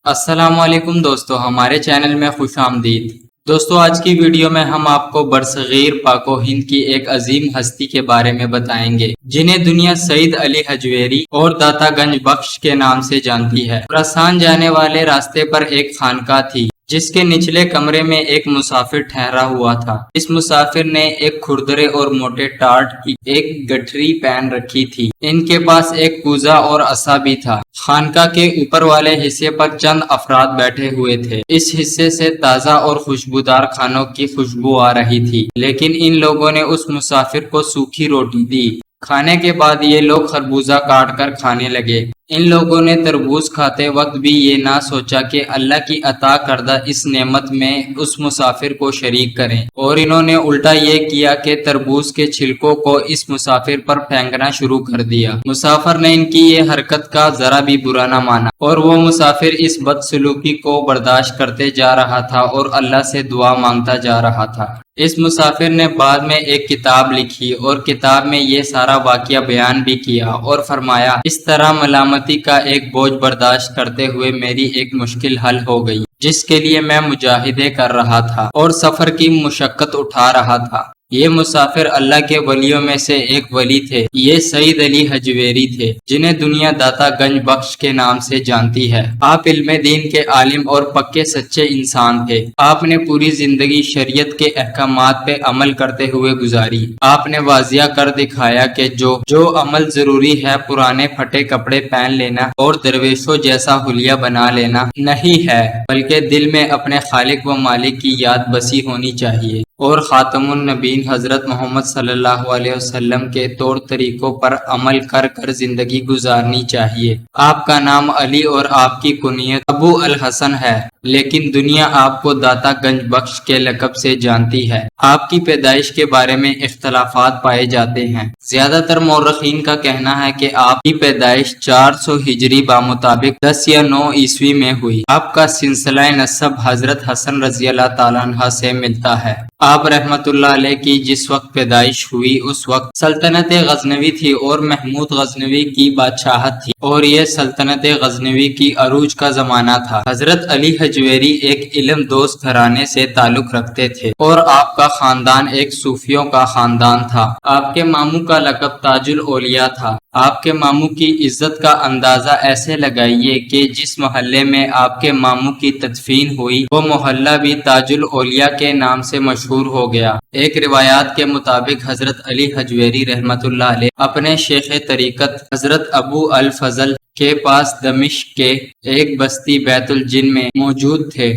السلام علیکم دوستو، ہمارے چینل میں خوش آمدید۔ دوستو، آج کی ویڈیو میں ہم آپ کو برصغیر پاک و ہند کی ایک عظیم ہستی کے بارے میں بتائیں گے جنہیں دنیا سعید علی حجویری اور داتا گنج بخش کے نام سے جانتی ہے۔ خراسان جانے والے راستے پر ایک خانقاہ تھی جس کے نچلے کمرے میں ایک مسافر ٹھہرا ہوا تھا۔ اس مسافر نے ایک کھردرے اور موٹے ٹاٹ کی ایک گٹھری پہن رکھی تھی۔ ان کے پاس ایک کوزہ اور عصا بھی تھا۔ خانقاہ کے اوپر والے حصے پر چند افراد بیٹھے ہوئے تھے۔ اس حصے سے تازہ اور خوشبودار کھانوں کی خوشبو آ رہی تھی، لیکن ان لوگوں نے اس مسافر کو سوکھی روٹی دی۔ کھانے کے بعد یہ لوگ خربوزہ کاٹ کر کھانے لگے۔ ان لوگوں نے تربوز کھاتے وقت بھی یہ نہ سوچا کہ اللہ کی عطا کردہ اس نعمت میں اس مسافر کو شریک کریں، اور انہوں نے الٹا یہ کیا کہ تربوز کے چھلکوں کو اس مسافر پر پھینکنا شروع کر دیا۔ مسافر نے ان کی یہ حرکت کا ذرا بھی برا نہ مانا، اور وہ مسافر اس بدسلوکی کو برداشت کرتے جا رہا تھا اور اللہ سے دعا مانگتا جا رہا تھا۔ اس مسافر نے بعد میں ایک کتاب لکھی اور کتاب میں یہ سارا واقعہ بیان بھی کیا اور فرمایا، اس طرح ملامتی کا ایک بوجھ برداشت کرتے ہوئے میری ایک مشکل حل ہو گئی جس کے لیے میں مجاہدے کر رہا تھا اور سفر کی مشقت اٹھا رہا تھا۔ یہ مسافر اللہ کے ولیوں میں سے ایک ولی تھے۔ یہ سعید علی حجویری تھے جنہیں دنیا داتا گنج بخش کے نام سے جانتی ہے۔ آپ علم دین کے عالم اور پکے سچے انسان تھے۔ آپ نے پوری زندگی شریعت کے احکامات پہ عمل کرتے ہوئے گزاری۔ آپ نے واضح کر دکھایا کہ جو عمل ضروری ہے پرانے پھٹے کپڑے پہن لینا اور درویشوں جیسا حلیہ بنا لینا نہیں ہے، بلکہ دل میں اپنے خالق و مالک کی یاد بسی ہونی چاہیے، اور خاتم النبیین حضرت محمد صلی اللہ علیہ وسلم کے طور طریقوں پر عمل کر کر زندگی گزارنی چاہیے۔ آپ کا نام علی اور آپ کی کنیت ابو الحسن ہے، لیکن دنیا آپ کو داتا گنج بخش کے لقب سے جانتی ہے۔ آپ کی پیدائش کے بارے میں اختلافات پائے جاتے ہیں۔ زیادہ تر مورخین کا کہنا ہے کہ آپ کی پیدائش 400 ہجری بمطابق 10 یا 9 عیسوی میں ہوئی۔ آپ کا سلسلہ نسب حضرت حسن رضی اللہ تعالیٰ عنہ سے ملتا ہے۔ آپ رحمت اللہ علیہ کی جس وقت پیدائش ہوئی اس وقت سلطنت غزنوی تھی اور محمود غزنوی کی بادشاہت تھی، اور یہ سلطنت غزنوی کی عروج کا زمانہ تھا۔ حضرت علی حجویری ایک علم دوست گھرانے سے تعلق رکھتے تھے اور آپ کا خاندان ایک صوفیوں کا خاندان تھا۔ آپ کے ماموں کا لقب تاج الاولیاء تھا۔ آپ کے ماموں کی عزت کا اندازہ ایسے لگائیے کہ جس محلے میں آپ کے ماموں کی تدفین ہوئی وہ محلہ بھی تاج الاولیاء کے نام سے مشہور ہو گیا۔ ایک روایات کے مطابق حضرت علی حجویری رحمت اللہ علیہ اپنے شیخ طریقت حضرت ابو الفضل کے پاس دمشق کے ایک بستی بیت الجن میں موجود تھے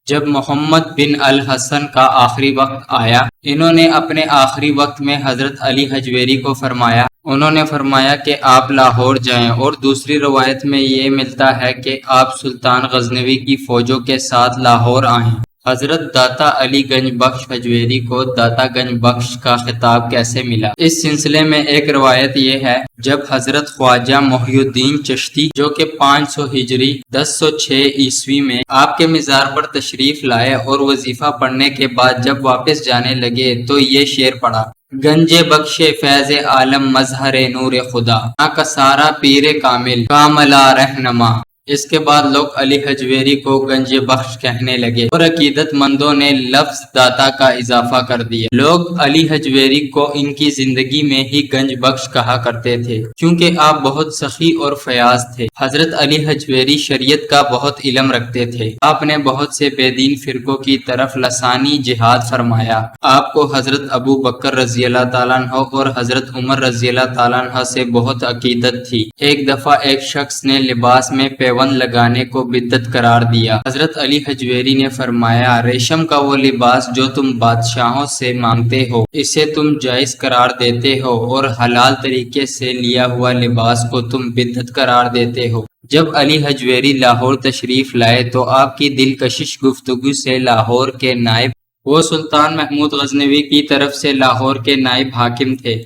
جب محمد بن الحسن کا آخری وقت آیا۔ انہوں نے اپنے آخری وقت میں حضرت علی حجویری کو فرمایا، انہوں نے فرمایا کہ آپ لاہور جائیں، اور دوسری روایت میں یہ ملتا ہے کہ آپ سلطان غزنوی کی فوجوں کے ساتھ لاہور آئیں۔ حضرت داتا علی گنج بخش حجویری کو داتا گنج بخش کا خطاب کیسے ملا؟ اس سلسلے میں ایک روایت یہ ہے، جب حضرت خواجہ محی الدین چشتی جو کہ 500 ہجری 1006 عیسوی میں آپ کے مزار پر تشریف لائے اور وظیفہ پڑھنے کے بعد جب واپس جانے لگے تو یہ شعر پڑھا، گنج بخش فیض عالم مظہر نور خدا، نہ کسارا پیر کامل کاملا رہنما۔ اس کے بعد لوگ علی حجویری کو گنج بخش کہنے لگے اور عقیدت مندوں نے لفظ داتا کا اضافہ کر دیا۔ لوگ علی حجویری کو ان کی زندگی میں ہی گنج بخش کہا کرتے تھے کیونکہ آپ بہت سخی اور فیاض تھے۔ حضرت علی حجویری شریعت کا بہت علم رکھتے تھے۔ آپ نے بہت سے بے دین فرقوں کی طرف لسانی جہاد فرمایا۔ آپ کو حضرت ابو بکر رضی اللہ تعالیٰ عنہ اور حضرت عمر رضی اللہ تعالیٰ عنہ سے بہت عقیدت تھی۔ ایک دفعہ ایک شخص نے لباس میں پیوند لگانے کو بدعت قرار دیا۔ حضرت علی حجویری نے فرمایا، ریشم کا وہ لباس جو تم بادشاہوں سے مانگتے ہو اسے تم جائز قرار دیتے ہو، اور حلال طریقے سے لیا ہوا لباس کو تم بدعت قرار دیتے ہو۔ جب علی حجویری لاہور تشریف لائے تو آپ کی دلکشش گفتگو سے لاہور کے نائب، وہ سلطان محمود غزنوی کی طرف سے لاہور کے نائب حاکم تھے،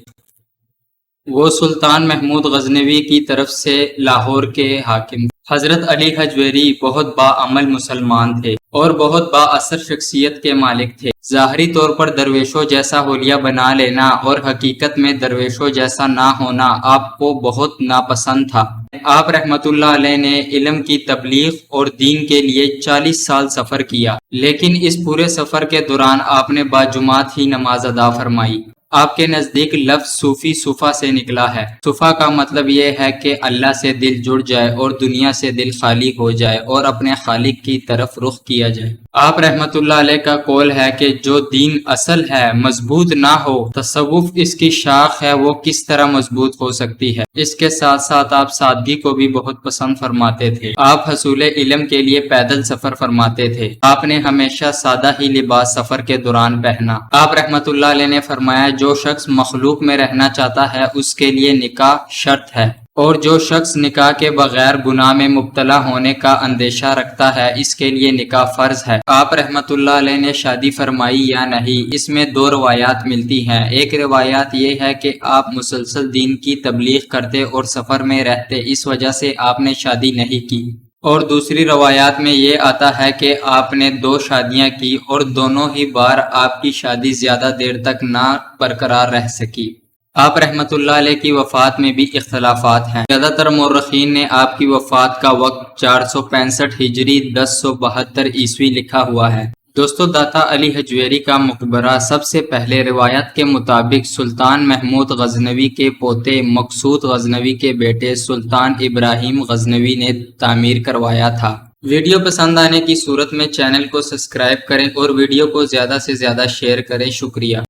وہ سلطان محمود غزنوی کی طرف سے لاہور کے حاکم تھے۔ حضرت علی حجویری بہت باعمل مسلمان تھے اور بہت با اثر شخصیت کے مالک تھے۔ ظاہری طور پر درویشوں جیسا حلیہ بنا لینا اور حقیقت میں درویشوں جیسا نہ ہونا آپ کو بہت ناپسند تھا۔ آپ رحمت اللہ علیہ نے علم کی تبلیغ اور دین کے لیے 40 سال سفر کیا، لیکن اس پورے سفر کے دوران آپ نے باجماعت ہی نماز ادا فرمائی۔ آپ کے نزدیک لفظ صوفی صفا سے نکلا ہے۔ صفا کا مطلب یہ ہے کہ اللہ سے دل جڑ جائے اور دنیا سے دل خالی ہو جائے اور اپنے خالق کی طرف رخ کیا جائے۔ آپ رحمت اللہ علیہ کا قول ہے کہ جو دین اصل ہے مضبوط نہ ہو، تصوف اس کی شاخ ہے، وہ کس طرح مضبوط ہو سکتی ہے۔ اس کے ساتھ ساتھ آپ سادگی کو بھی بہت پسند فرماتے تھے۔ آپ حصول علم کے لیے پیدل سفر فرماتے تھے۔ آپ نے ہمیشہ سادہ ہی لباس سفر کے دوران پہنا۔ آپ رحمت اللہ علیہ نے فرمایا جو شخص مخلوق میں رہنا چاہتا ہے اس کے لیے نکاح شرط ہے، اور جو شخص نکاح کے بغیر گناہ میں مبتلا ہونے کا اندیشہ رکھتا ہے اس کے لیے نکاح فرض ہے۔ آپ رحمت اللہ علیہ نے شادی فرمائی یا نہیں، اس میں دو روایات ملتی ہیں۔ ایک روایات یہ ہے کہ آپ مسلسل دین کی تبلیغ کرتے اور سفر میں رہتے، اس وجہ سے آپ نے شادی نہیں کی، اور دوسری روایات میں یہ آتا ہے کہ آپ نے 2 شادیاں کی اور دونوں ہی بار آپ کی شادی زیادہ دیر تک نہ برقرار رہ سکی۔ آپ رحمت اللہ علیہ کی وفات میں بھی اختلافات ہیں۔ زیادہ تر مورخین نے آپ کی وفات کا وقت 465 ہجری 1072 عیسوی لکھا ہوا ہے۔ دوستو، داتا علی حجویری کا مقبرہ سب سے پہلے روایت کے مطابق سلطان محمود غزنوی کے پوتے مقصود غزنوی کے بیٹے سلطان ابراہیم غزنوی نے تعمیر کروایا تھا۔ ویڈیو پسند آنے کی صورت میں چینل کو سبسکرائب کریں اور ویڈیو کو زیادہ سے زیادہ شیئر کریں۔ شکریہ۔